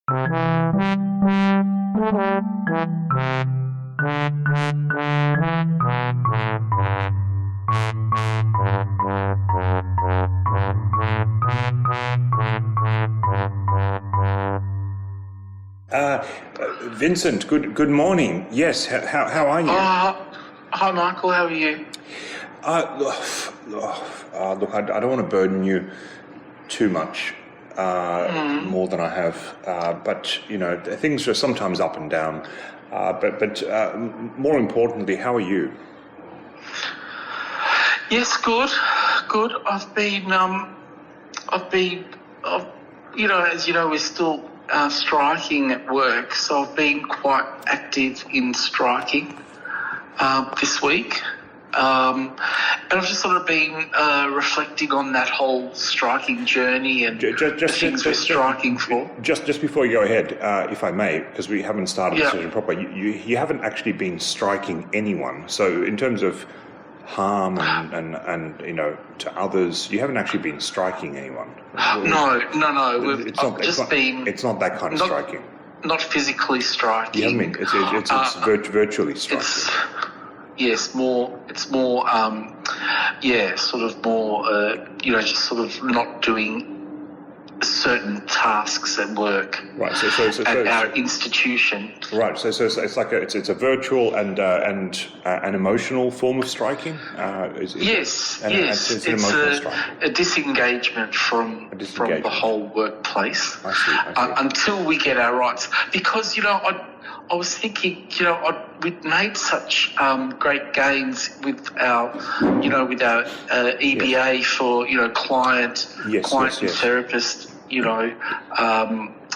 Vincent, good morning. Yes, how are you? Hi, Michael. How are you? Look, I don't want to burden you too much, more than I have. But you know, things are sometimes up and down. But more importantly, how are you? Yes, good. I've been, you know, as you know, we're still striking at work, so I've been quite active in striking this week. And I've just sort of been reflecting on that whole striking journey and the things we're striking for. Just before you go ahead, if I may, because we haven't started the session proper, you haven't actually been striking anyone. So in terms of harm and you know, to others, you haven't actually been striking anyone. No. It's not that kind of striking. Not physically striking. You haven't been. It's virtually striking. It's more, sort of more, you know, just sort of not doing certain tasks at work. Right. At our institution. Right. So it's like it's a virtual and an emotional form of striking. Yes. It's an emotional strike. A disengagement from the whole workplace. I see. Until we get our rights, because you know I was thinking, you know, we'd made such great gains with our EBA for, you know, client and therapist, you know,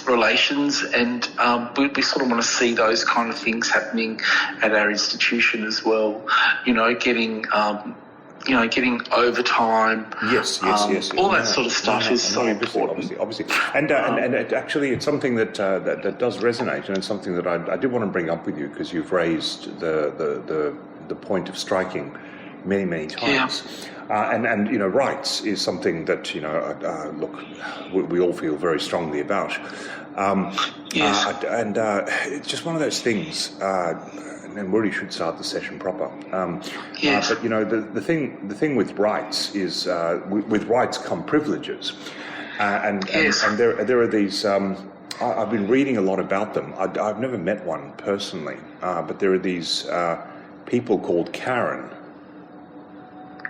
relations, and we sort of want to see those kind of things happening at our institution as well. You know, getting overtime. Yes. All that sort of stuff is so important. Obviously. And actually, it's something that does resonate, and it's something that I did want to bring up with you, because you've raised the point of striking many times. And you know, rights is something that, you know, look, we all feel very strongly about. And it's just one of those things. And we really should start the session proper. But you know, the thing with rights is, with rights come privileges, and there are these. I've been reading a lot about them. I've never met one personally, but there are these people called Karen.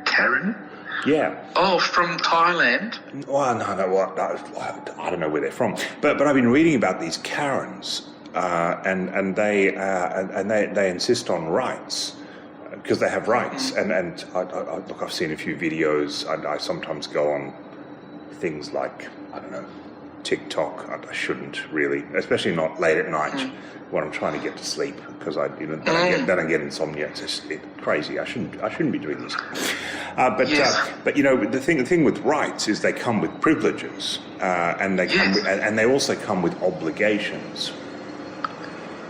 Karen? Yeah. Oh, from Thailand? Well, no, I don't know where they're from. But I've been reading about these Karens. And they insist on rights, because they have rights. And look, I've seen a few videos. I sometimes go on things like, I don't know, TikTok. I shouldn't really, especially not late at night when I'm trying to get to sleep, because then I get insomnia. It's just crazy. I shouldn't be doing this. But you know, the thing with rights is they come with privileges, and they come with, and they also come with obligations.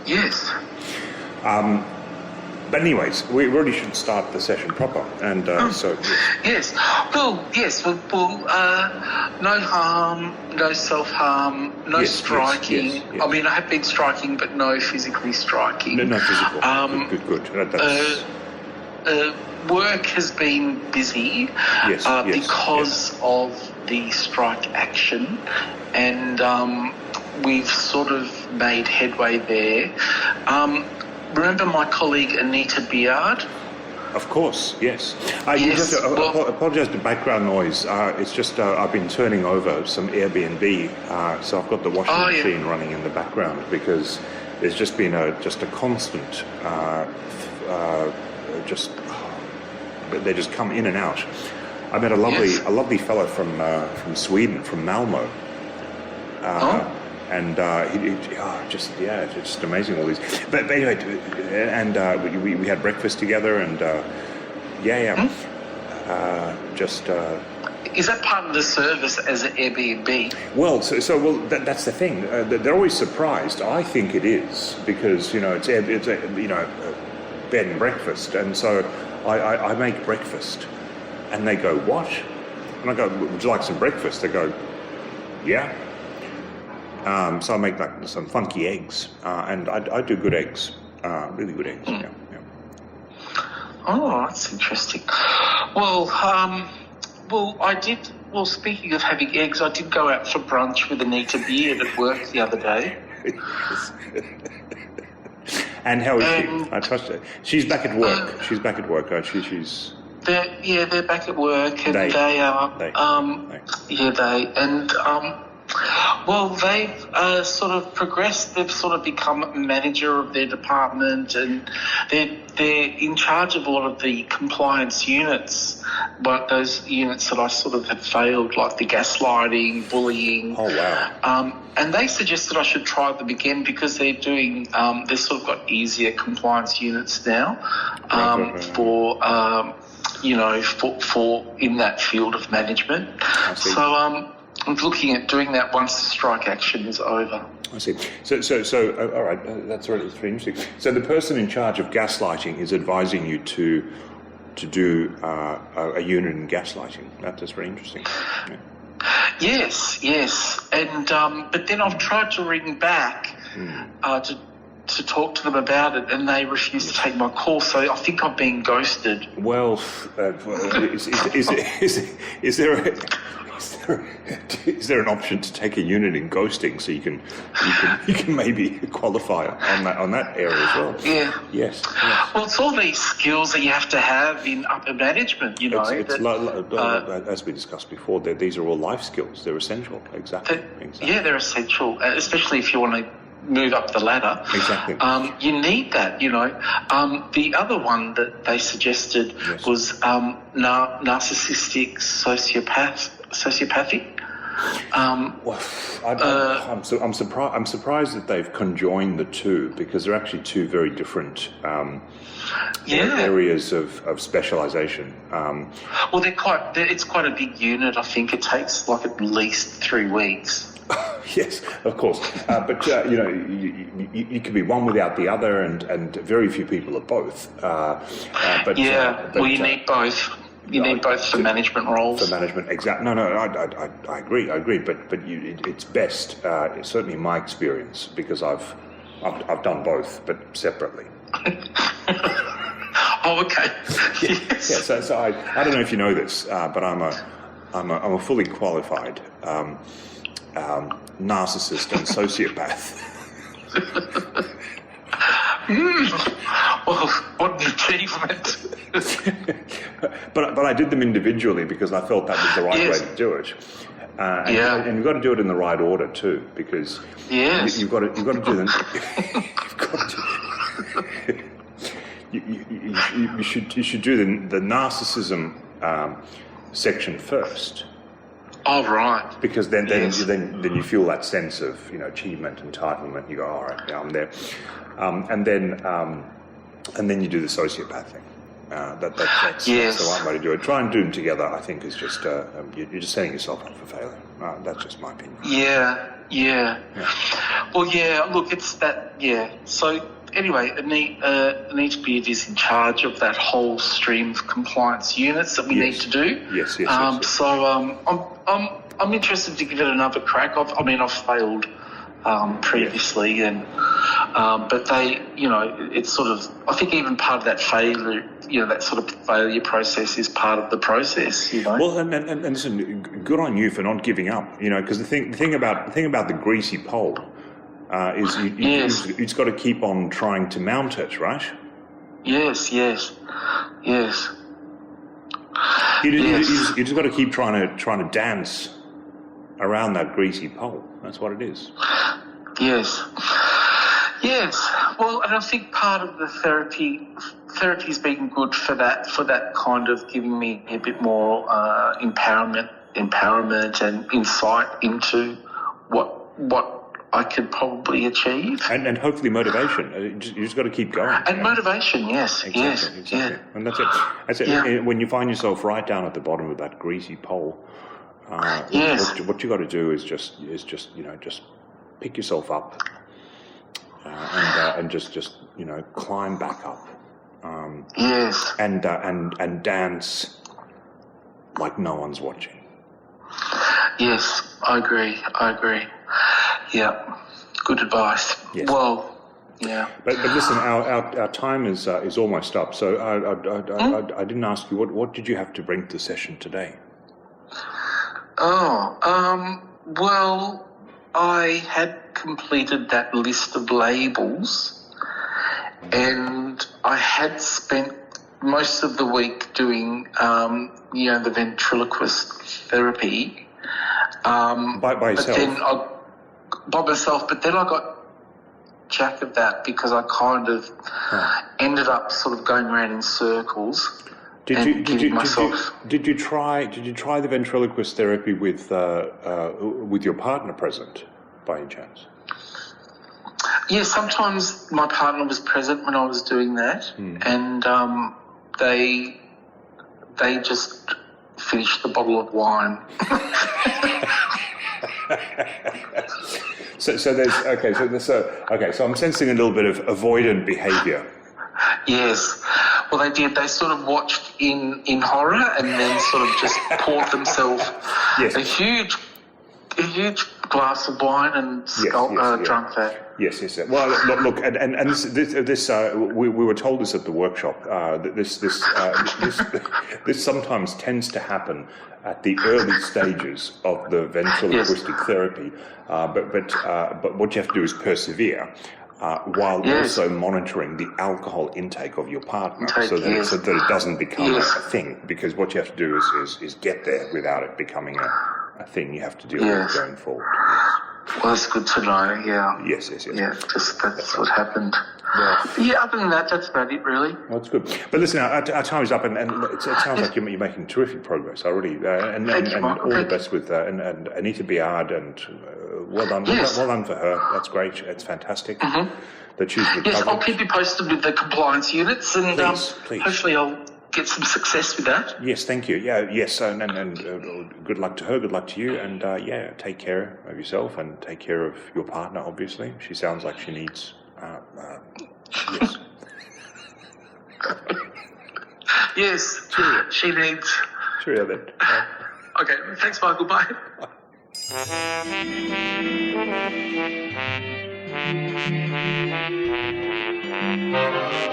Yes. But anyways, we really should start the session proper, and so. Yes. Well, yes. Well, no harm, no self-harm, no striking. Yes. Yes. I mean, I have been striking, but no physically striking. No physical. Good. Work has been busy because of the strike action, and we've sort of made headway there. Remember my colleague Anita Beard? Of course, yes. You have to apologise for background noise. It's just I've been turning over some Airbnb, so I've got the washing machine running in the background, because there's just been a constant, they just come in and out. I met a lovely fellow from Sweden, from Malmo. And it's just amazing, all these. But anyway, and we had breakfast together, and Is that part of the service as an Airbnb? Well, that's the thing. They're always surprised. I think it is, because it's a bed and breakfast, and so I make breakfast, and they go, "What?" And I go, "Would you like some breakfast?" They go, "Yeah." So I make like some funky eggs, and I do good eggs, really good eggs. Yeah. Oh, that's interesting. Well, I did. Well, speaking of having eggs, I did go out for brunch with Anita Beard at work the other day. And how is she? I trust her. She's back at work. She's back at work, right? She's. They're back at work, and they are. Well, they've sort of progressed. They've sort of become manager of their department, and they're in charge of a lot of the compliance units, but those units that I sort of had failed, like the gaslighting, bullying. Oh wow! And they suggested I should try them again because they're doing. They've sort of got easier compliance units now for in that field of management. So I'm looking at doing that once the strike action is over. I see. So all right, that's really interesting. So the person in charge of gaslighting is advising you to do a unit in gaslighting. That's very interesting. Yeah. Yes, and but then I've tried to ring back to talk to them about it, and they refuse to take my call. So I think I'm being ghosted. Well, is there an option to take a unit in ghosting so you can maybe qualify on that area as well? Yeah. Yes. Well, it's all these skills that you have to have in upper management. As we discussed before, these are all life skills. They're essential. Exactly. Yeah, they're essential, especially if you want to move up the ladder. Exactly. You need that. The other one that they suggested was narcissistic sociopathic. I'm surprised that they've conjoined the two, because they're actually two very different areas of specialisation. Well, it's quite a big unit. I think it takes like at least 3 weeks. Yes, of course. But you could be one without the other, and very few people are both. You need both. You need both for management roles. For management, exactly. No, I agree. But it's best, certainly in my experience, because I've done both, but separately. Oh, okay. Yes. Yeah. So I don't know if you know this, but I'm a fully qualified narcissist and sociopath. Well, what an achievement. But I did them individually because I felt that was the right way to do it. And you've got to do it in the right order too, because you've got to do them. You should do the narcissism section first. Oh, right. Because then you feel that sense of achievement, entitlement. You go, all right, yeah, I'm there, and then you do the sociopath thing. That's the right way to do it. Try and do them together. I think is just you're just setting yourself up for failure. That's just my opinion. Yeah. Well, look, it's that. Yeah. So anyway, Anita Beard is in charge of that whole stream of compliance units that we need to do. Yes. So I'm interested to give it another crack. I've failed previously, and but they, it's sort of, I think even part of that failure, that sort of failure process is part of the process. Well, and listen, good on you for not giving up. Because the thing about the greasy pole is you've got to keep on trying to mount it, right? Yes. You just got to keep trying to dance around that greasy pole. That's what it is. Yes. Well, and I think part of the therapy's been good for that kind of giving me a bit more empowerment and insight into what I could probably achieve. And hopefully motivation. You just got to keep going. And motivation, yes. Exactly. Yeah. And that's it. Yeah. When you find yourself right down at the bottom of that greasy pole, what you got to do is just pick yourself up and just climb back up. And dance like no one's watching. Yes, I agree. Yeah. Good advice. Yes. Well, yeah. But listen, our time is almost up. So I didn't ask you what did you have to bring to the session today? Well, I had completed that list of labels, and I had spent most of the week doing, the ventriloquist therapy. By yourself? By myself, but then I got jack of that because I kind of ended up sort of going around in circles. Did you try the ventriloquist therapy with your partner present by any chance? Yeah, sometimes my partner was present when I was doing that, and they just finished the bottle of wine. So I'm sensing a little bit of avoidant behaviour. Yes. Well, they did. They sort of watched in horror and then sort of just poured themselves a huge glass of wine and drunk that. Yes. Well, look, and this we were told this at the workshop. This sometimes tends to happen at the early stages of the ventriloquistic therapy, but what you have to do is persevere. While also monitoring the alcohol intake of your partner, so that it doesn't become a thing. Because what you have to do is get there without it becoming a thing you have to deal with going forward. Well, that's good to know. Yeah. Yes. Yeah, that's what happened. Yeah. Other than that, that's about it, really. Well, that's good. But listen, our time is up, and it sounds like you're making terrific progress already. And all the best with and Anita Biard, and well done. Well done for her. That's great. It's fantastic that she's recovered. Yes, I'll keep you posted with the compliance units, and please. Hopefully I'll get some success with that. Yes, thank you. Yeah, yes, and good luck to her. Good luck to you, and take care of yourself and take care of your partner. Obviously, she sounds like she needs. Yes. Yes, she needs. Cheerio then. Okay, thanks, Michael. Bye. Bye.